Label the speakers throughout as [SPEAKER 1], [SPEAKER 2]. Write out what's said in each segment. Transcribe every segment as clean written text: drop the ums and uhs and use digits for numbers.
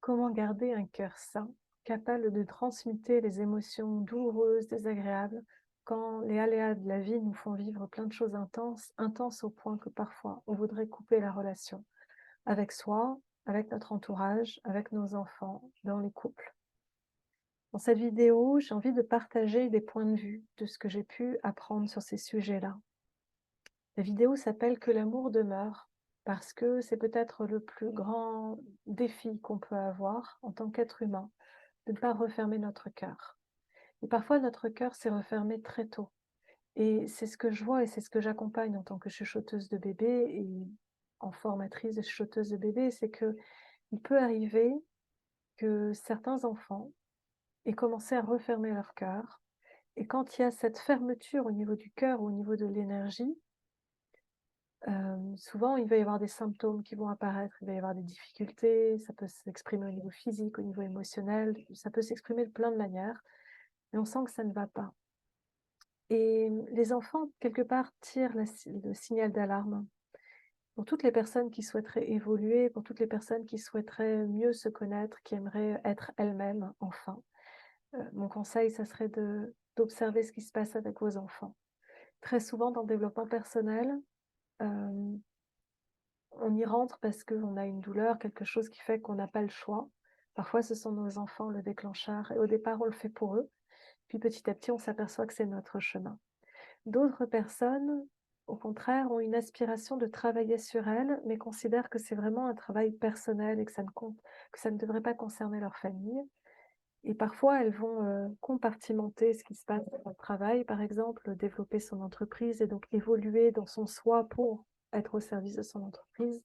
[SPEAKER 1] Comment garder un cœur sain, capable de transmuter les émotions douloureuses, désagréables, quand les aléas de la vie nous font vivre plein de choses intenses, intenses au point que parfois on voudrait couper la relation avec soi, avec notre entourage, avec nos enfants, dans les couples. Dans cette vidéo, j'ai envie de partager des points de vue de ce que j'ai pu apprendre sur ces sujets-là. La vidéo s'appelle Que l'amour demeure, parce que c'est peut-être le plus grand défi qu'on peut avoir en tant qu'être humain, de ne pas refermer notre cœur. Et parfois, notre cœur s'est refermé très tôt. Et c'est ce que je vois et c'est ce que j'accompagne en tant que chuchoteuse de bébé et en formatrice de chuchoteuse de bébé, c'est que il peut arriver que certains enfants aient commencé à refermer leur cœur. Et quand il y a cette fermeture au niveau du cœur ou au niveau de l'énergie, souvent il va y avoir des symptômes qui vont apparaître, il va y avoir des difficultés, ça peut s'exprimer au niveau physique, au niveau émotionnel, ça peut s'exprimer de plein de manières, et on sent que ça ne va pas. Et les enfants, quelque part, tirent le signal d'alarme pour toutes les personnes qui souhaiteraient évoluer, pour toutes les personnes qui souhaiteraient mieux se connaître, qui aimeraient être elles-mêmes, enfin. Mon conseil, ça serait d'observer ce qui se passe avec vos enfants. Très souvent, dans le développement personnel, euh, on y rentre parce qu'on a une douleur, quelque chose qui fait qu'on n'a pas le choix. Parfois, ce sont nos enfants le déclencheur, et au départ, on le fait pour eux. Puis petit à petit, on s'aperçoit que c'est notre chemin. D'autres personnes, au contraire, ont une aspiration de travailler sur elles, mais considèrent que c'est vraiment un travail personnel et que ça ne devrait pas concerner leur famille. Et parfois, elles vont compartimenter ce qui se passe dans le travail, par exemple, développer son entreprise et donc évoluer dans son soi pour être au service de son entreprise.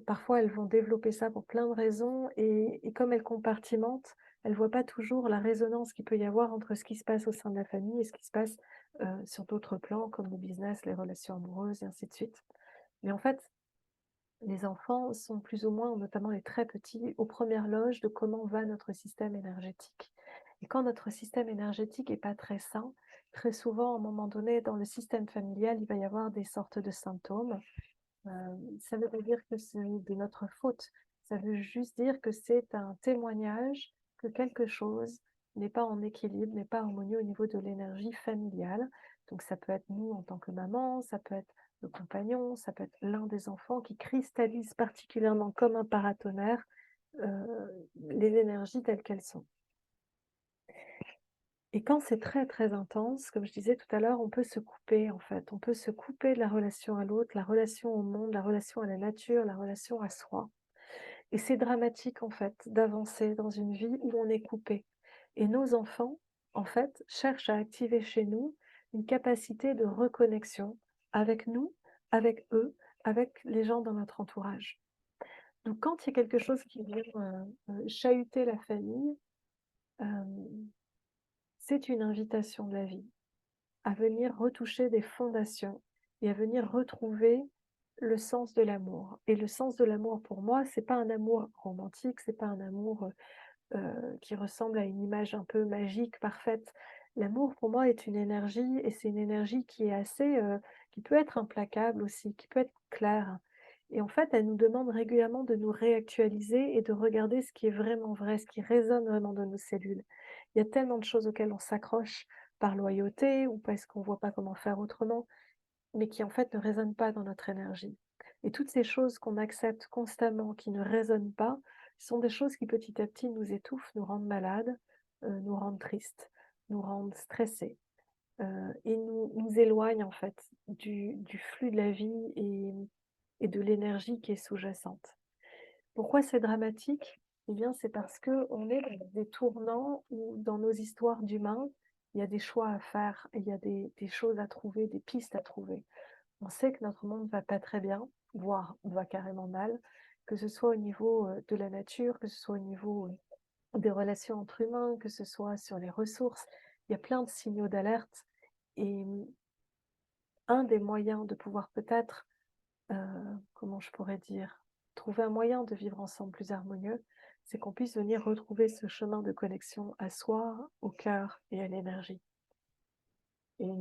[SPEAKER 1] Parfois, elles vont développer ça pour plein de raisons et comme elles compartimentent, elles ne voient pas toujours la résonance qu'il peut y avoir entre ce qui se passe au sein de la famille et ce qui se passe, sur d'autres plans comme le business, les relations amoureuses et ainsi de suite. Mais en fait, les enfants sont plus ou moins, notamment les très petits, aux premières loges de comment va notre système énergétique. Et quand notre système énergétique est pas très sain, très souvent, à un moment donné, dans le système familial, il va y avoir des sortes de symptômes. Ça ne veut pas dire que c'est de notre faute. Ça veut juste dire que c'est un témoignage que quelque chose n'est pas en équilibre, n'est pas harmonieux au niveau de l'énergie familiale. Donc ça peut être nous en tant que maman, ça peut être le compagnon, ça peut être l'un des enfants qui cristallise particulièrement comme un paratonnerre les énergies telles qu'elles sont. Et quand c'est très, très intense, comme je disais tout à l'heure, on peut se couper en fait. On peut se couper de la relation à l'autre, la relation au monde, la relation à la nature, la relation à soi. Et c'est dramatique en fait d'avancer dans une vie où on est coupé. Et nos enfants, en fait, cherchent à activer chez nous une capacité de reconnexion avec nous, avec eux, avec les gens dans notre entourage. Donc quand il y a quelque chose qui vient chahuter la famille, euh, c'est une invitation de la vie à venir retoucher des fondations et à venir retrouver le sens de l'amour. Et le sens de l'amour pour moi, c'est pas un amour romantique, c'est pas un amour qui ressemble à une image un peu magique, parfaite. L'amour pour moi est une énergie et c'est une énergie qui est assez, qui peut être implacable aussi, qui peut être claire. Et en fait, elle nous demande régulièrement de nous réactualiser et de regarder ce qui est vraiment vrai, ce qui résonne vraiment dans nos cellules. Il y a tellement de choses auxquelles on s'accroche par loyauté ou parce qu'on ne voit pas comment faire autrement, mais qui en fait ne résonnent pas dans notre énergie. Et toutes ces choses qu'on accepte constamment, qui ne résonnent pas, sont des choses qui petit à petit nous étouffent, nous rendent malades, nous rendent tristes, nous rendent stressés, et nous éloignent en fait du flux de la vie et de l'énergie qui est sous-jacente. Pourquoi c'est dramatique? Eh bien, c'est parce qu'on est dans des tournants où, dans nos histoires d'humains, il y a des choix à faire, et il y a des choses à trouver, des pistes à trouver. On sait que notre monde va pas très bien, voire va carrément mal, que ce soit au niveau de la nature, que ce soit au niveau des relations entre humains, que ce soit sur les ressources. Il y a plein de signaux d'alerte. Et un des moyens de pouvoir peut-être, comment je pourrais dire, trouver un moyen de vivre ensemble plus harmonieux, c'est qu'on puisse venir retrouver ce chemin de connexion à soi, au cœur et à l'énergie. Et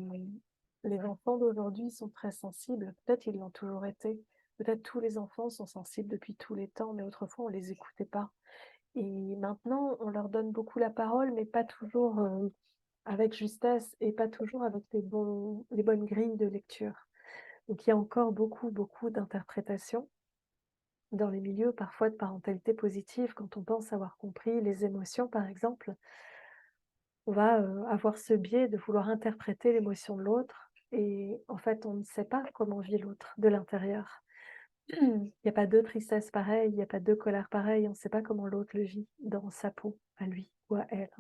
[SPEAKER 1] les enfants d'aujourd'hui sont très sensibles, peut-être ils l'ont toujours été, Peut-être tous les enfants sont sensibles depuis tous les temps, mais autrefois on les écoutait pas. Et maintenant, on leur donne beaucoup la parole, mais pas toujours, avec justesse et pas toujours avec les bonnes grilles de lecture. Donc il y a encore beaucoup, beaucoup d'interprétations dans les milieux parfois de parentalité positive. Quand on pense avoir compris les émotions, par exemple, on va, avoir ce biais de vouloir interpréter l'émotion de l'autre et en fait, on ne sait pas comment vit l'autre de l'intérieur. Il y a pas 2 tristesses pareilles, il y a pas 2 colères pareilles, on ne sait pas comment l'autre le vit dans sa peau, à lui ou à elle.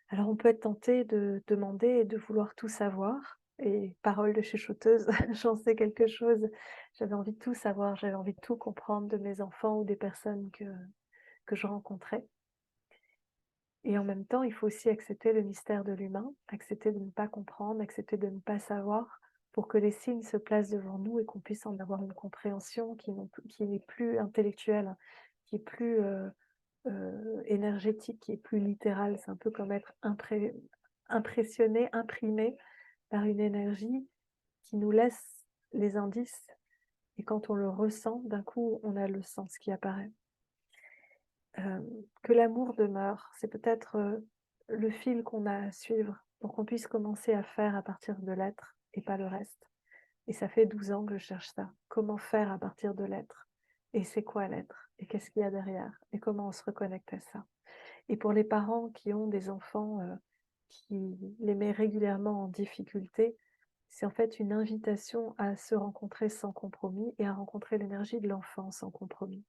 [SPEAKER 1] Alors on peut être tenté de demander et de vouloir tout savoir et parole de chuchoteuse, j'en sais quelque chose. J'avais envie de tout savoir, j'avais envie de tout comprendre de mes enfants ou des personnes que je rencontrais. Et en même temps, il faut aussi accepter le mystère de l'humain, accepter de ne pas comprendre, accepter de ne pas savoir, pour que les signes se placent devant nous et qu'on puisse en avoir une compréhension qui n'est plus intellectuelle, qui est plus énergétique, qui est plus littérale. C'est un peu comme être impressionné, imprimé par une énergie qui nous laisse les indices. Et quand on le ressent, d'un coup, on a le sens qui apparaît. Que l'amour demeure, c'est peut-être, le fil qu'on a à suivre pour qu'on puisse commencer à faire à partir de l'être et pas le reste. Et ça fait 12 ans que je cherche ça. Comment faire à partir de l'être? Et c'est quoi l'être? Et qu'est-ce qu'il y a derrière? Et comment on se reconnecte à ça? Et pour les parents qui ont des enfants, qui les met régulièrement en difficulté, c'est en fait une invitation à se rencontrer sans compromis et à rencontrer l'énergie de l'enfant sans compromis.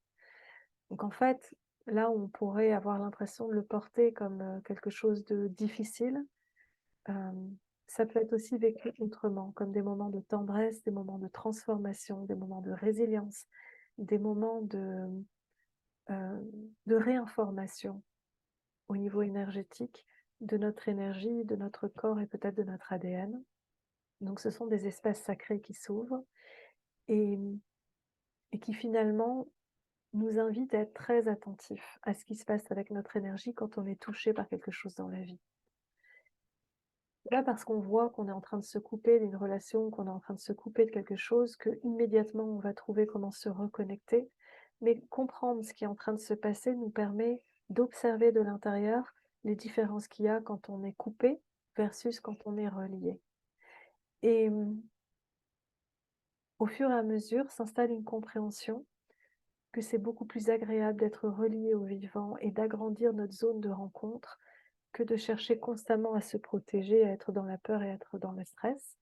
[SPEAKER 1] Donc en fait, là où on pourrait avoir l'impression de le porter comme, quelque chose de difficile, ça peut être aussi vécu autrement, comme des moments de tendresse, des moments de transformation, des moments de résilience, des moments de réinformation au niveau énergétique de notre énergie, de notre corps et peut-être de notre ADN. Donc ce sont des espaces sacrés qui s'ouvrent et et qui finalement nous invitent à être très attentifs à ce qui se passe avec notre énergie quand on est touché par quelque chose dans la vie. C'est pas parce qu'on voit qu'on est en train de se couper d'une relation, qu'on est en train de se couper de quelque chose, qu'immédiatement on va trouver comment se reconnecter. Mais comprendre ce qui est en train de se passer nous permet d'observer de l'intérieur les différences qu'il y a quand on est coupé versus quand on est relié. Et au fur et à mesure s'installe une compréhension que c'est beaucoup plus agréable d'être relié au vivant et d'agrandir notre zone de rencontre que de chercher constamment à se protéger, à être dans la peur et à être dans le stress.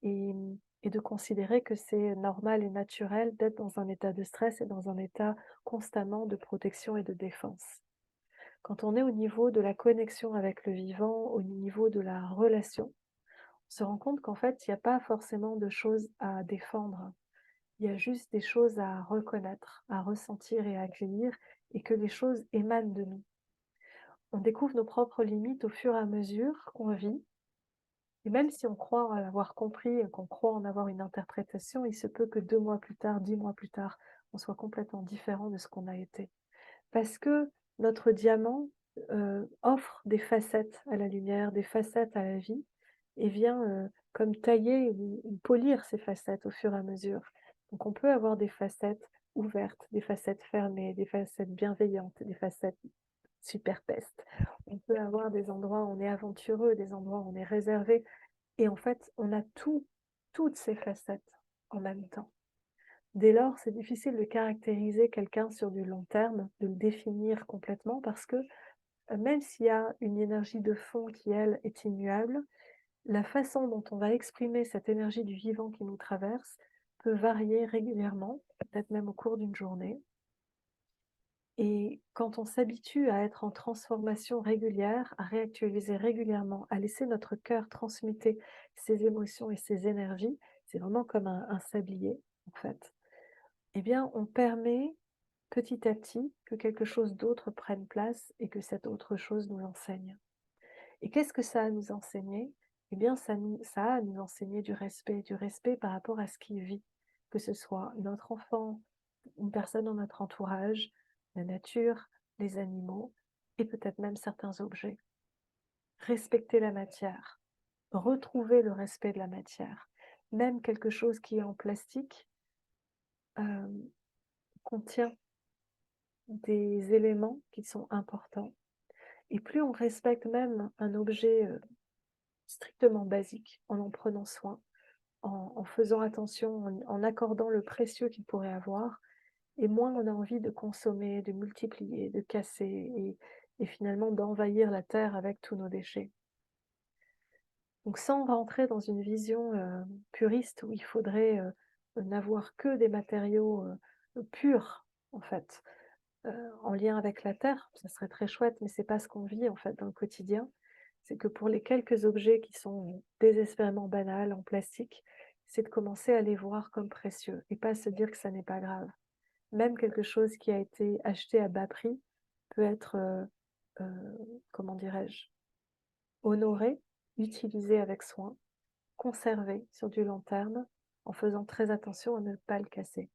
[SPEAKER 1] Et, et de considérer que c'est normal et naturel d'être dans un état de stress et dans un état constamment de protection et de défense. Quand on est au niveau de la connexion avec le vivant, au niveau de la relation, on se rend compte qu'en fait, il n'y a pas forcément de choses à défendre. Il y a juste des choses à reconnaître, à ressentir et à accueillir, et que les choses émanent de nous. On découvre nos propres limites au fur et à mesure qu'on vit, et même si on croit l'avoir compris et qu'on croit en avoir une interprétation, il se peut que 2 mois plus tard, 10 mois plus tard, on soit complètement différent de ce qu'on a été. Parce que notre diamant, offre des facettes à la lumière, des facettes à la vie et vient, comme tailler ou polir ces facettes au fur et à mesure. Donc on peut avoir des facettes ouvertes, des facettes fermées, des facettes bienveillantes, des facettes super pestes. On peut avoir des endroits où on est aventureux, des endroits où on est réservé et en fait, on a toutes ces facettes en même temps. Dès lors, c'est difficile de caractériser quelqu'un sur du long terme, de le définir complètement parce que, même s'il y a une énergie de fond qui, elle, est immuable, la façon dont on va exprimer cette énergie du vivant qui nous traverse peut varier régulièrement, peut-être même au cours d'une journée. Et quand on s'habitue à être en transformation régulière, à réactualiser régulièrement, à laisser notre cœur transmuter ses émotions et ses énergies, c'est vraiment comme un sablier, en fait. Eh bien, on permet petit à petit que quelque chose d'autre prenne place et que cette autre chose nous l'enseigne. Et qu'est-ce que ça a à nous enseigner? Eh bien, ça a à nous enseigner du respect par rapport à ce qui vit, que ce soit notre enfant, une personne dans notre entourage, la nature, les animaux et peut-être même certains objets. Respecter la matière, retrouver le respect de la matière. Même quelque chose qui est en plastique, hem, contient des éléments qui sont importants et plus on respecte même un objet, strictement basique, en prenant soin, en faisant attention, en accordant le précieux qu'il pourrait avoir et moins on a envie de consommer, de multiplier, de casser et finalement d'envahir la terre avec tous nos déchets. Donc sans rentrer dans une vision, puriste où il faudrait, n'avoir que des matériaux, purs en fait, en lien avec la terre, ça serait très chouette, mais c'est pas ce qu'on vit en fait dans le quotidien. C'est que pour les quelques objets qui sont désespérément banals en plastique, c'est de commencer à les voir comme précieux et pas se dire que ça n'est pas grave. Même quelque chose qui a été acheté à bas prix peut être, comment dirais-je? Honoré, utilisé avec soin, conservé sur du long terme, en faisant très attention à ne pas le casser.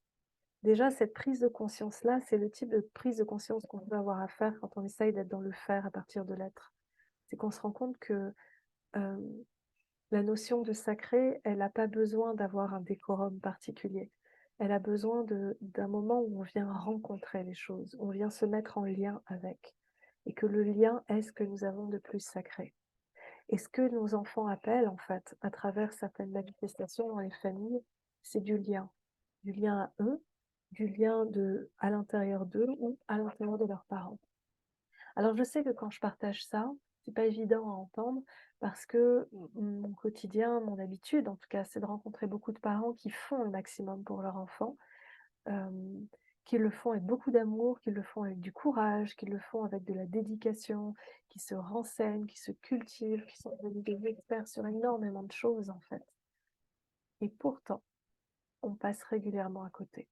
[SPEAKER 1] Déjà, cette prise de conscience-là, c'est le type de prise de conscience qu'on peut avoir à faire quand on essaye d'être dans le faire à partir de l'être. C'est qu'on se rend compte que, hem, la notion de sacré, elle n'a pas besoin d'avoir un décorum particulier. Elle a besoin d'un moment où on vient rencontrer les choses, on vient se mettre en lien avec et que le lien est ce que nous avons de plus sacré. Et ce que nos enfants appellent, en fait, à travers certaines manifestations dans les familles, c'est du lien. Du lien à eux, du lien à l'intérieur d'eux ou à l'intérieur de leurs parents. Alors je sais que quand je partage ça, c'est pas évident à entendre parce que mon quotidien, mon habitude en tout cas, c'est de rencontrer beaucoup de parents qui font le maximum pour leur enfant, hem, qui le font avec beaucoup d'amour, qui le font avec du courage, qui le font avec de la dédication, qui se renseignent, qui se cultivent, qui sont devenus des experts sur énormément de choses en fait. Et pourtant, on passe régulièrement à côté.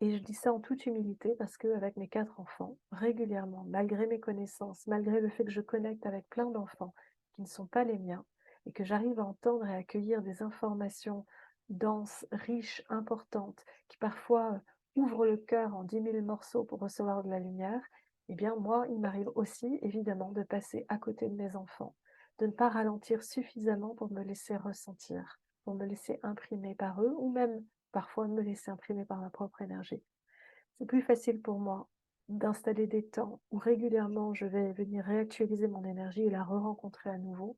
[SPEAKER 1] Et je dis ça en toute humilité parce qu'avec mes 4 enfants, régulièrement, malgré mes connaissances, malgré le fait que je connecte avec plein d'enfants qui ne sont pas les miens et que j'arrive à entendre et à accueillir des informations denses, riches, importantes, qui parfois, ouvrent le cœur en 10 000 morceaux pour recevoir de la lumière, eh bien moi, il m'arrive aussi évidemment de passer à côté de mes enfants, de ne pas ralentir suffisamment pour me laisser ressentir, pour me laisser imprimer par eux ou même parfois me laisser imprimer par ma propre énergie. C'est plus facile pour moi d'installer des temps où régulièrement je vais venir réactualiser mon énergie et la re-rencontrer à nouveau,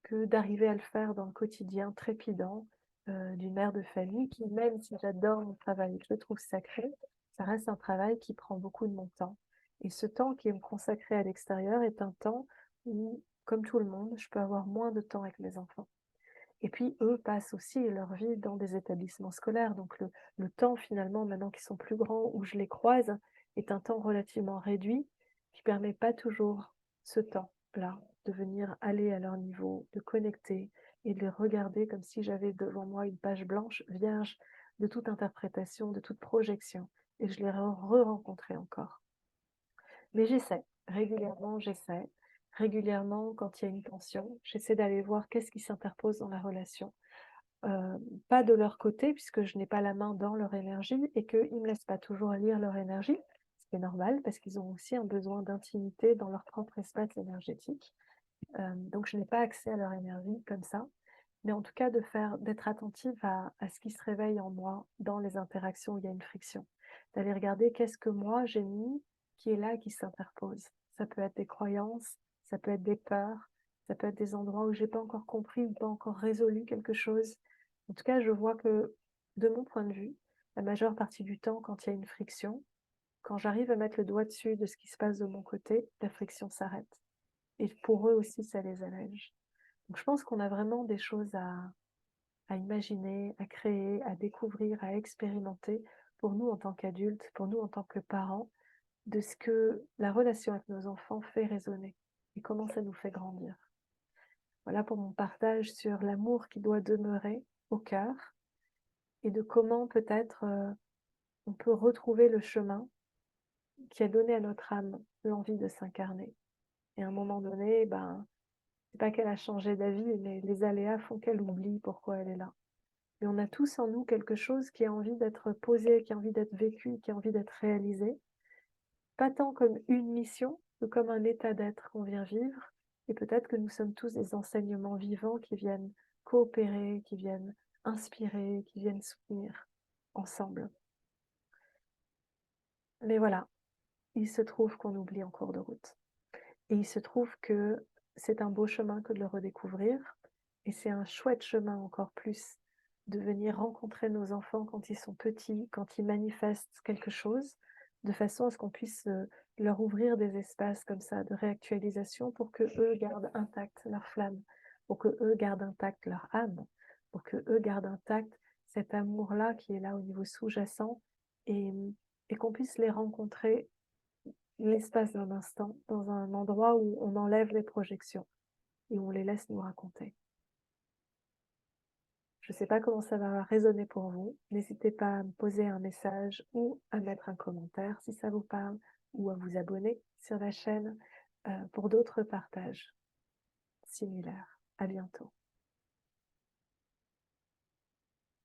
[SPEAKER 1] que d'arriver à le faire dans le quotidien trépidant, d'une mère de famille qui, même si j'adore mon travail et que je le trouve sacré, ça reste un travail qui prend beaucoup de mon temps. Et ce temps qui est me consacré à l'extérieur est un temps où, comme tout le monde, je peux avoir moins de temps avec mes enfants. Et puis eux passent aussi leur vie dans des établissements scolaires, donc le temps finalement, maintenant qu'ils sont plus grands, où je les croise, est un temps relativement réduit, qui permet pas toujours ce temps-là, de venir aller à leur niveau, de connecter et de les regarder comme si j'avais devant moi une page blanche, vierge de toute interprétation, de toute projection, et que je les re-rencontrais encore. Mais j'essaie, régulièrement j'essaie. Régulièrement, quand il y a une tension, j'essaie d'aller voir qu'est-ce qui s'interpose dans la relation. Pas de leur côté puisque je n'ai pas la main dans leur énergie et qu'ils ne me laissent pas toujours lire leur énergie, ce qui est normal parce qu'ils ont aussi un besoin d'intimité dans leur propre espace énergétique. Donc je n'ai pas accès à leur énergie comme ça, mais en tout cas d'être attentive à ce qui se réveille en moi dans les interactions où il y a une friction. D'aller regarder qu'est-ce que moi j'ai mis qui est là, qui s'interpose. Ça peut être des croyances, ça peut être des peurs, ça peut être des endroits où j'ai pas encore compris ou pas encore résolu quelque chose. En tout cas, je vois que, de mon point de vue, la majeure partie du temps, quand il y a une friction, quand j'arrive à mettre le doigt dessus de ce qui se passe de mon côté, la friction s'arrête. Et pour eux aussi, ça les allège. Donc je pense qu'on a vraiment des choses à imaginer, à créer, à découvrir, à expérimenter pour nous en tant qu'adultes, pour nous en tant que parents, de ce que la relation avec nos enfants fait résonner et comment ça nous fait grandir. Voilà pour mon partage sur l'amour qui doit demeurer au cœur et de comment peut-être on peut retrouver le chemin qui a donné à notre âme l'envie de s'incarner. Et à un moment donné, ben, c'est pas qu'elle a changé d'avis, mais les aléas font qu'elle oublie pourquoi elle est là. Mais on a tous en nous quelque chose qui a envie d'être posé, qui a envie d'être vécu, qui a envie d'être réalisé. Pas tant comme une mission, que comme un état d'être qu'on vient vivre. Et peut-être que nous sommes tous des enseignements vivants qui viennent coopérer, qui viennent inspirer, qui viennent soutenir. ensemble. Mais voilà, il se trouve qu'on oublie en cours de route. Et il se trouve que c'est un beau chemin que de le redécouvrir et c'est un chouette chemin encore plus de venir rencontrer nos enfants quand ils sont petits, quand ils manifestent quelque chose, de façon à ce qu'on puisse, leur ouvrir des espaces comme ça de réactualisation pour qu'eux gardent intacte leur flamme, pour qu'eux gardent intacte leur âme, pour qu'eux gardent intact cet amour-là qui est là au niveau sous-jacent et et qu'on puisse les rencontrer l'espace d'un instant, dans un endroit où on enlève les projections et où on les laisse nous raconter. Je ne sais pas comment ça va résonner pour vous. N'hésitez pas à me poser un message ou à mettre un commentaire si ça vous parle, ou à vous abonner sur la chaîne pour d'autres partages similaires. À bientôt.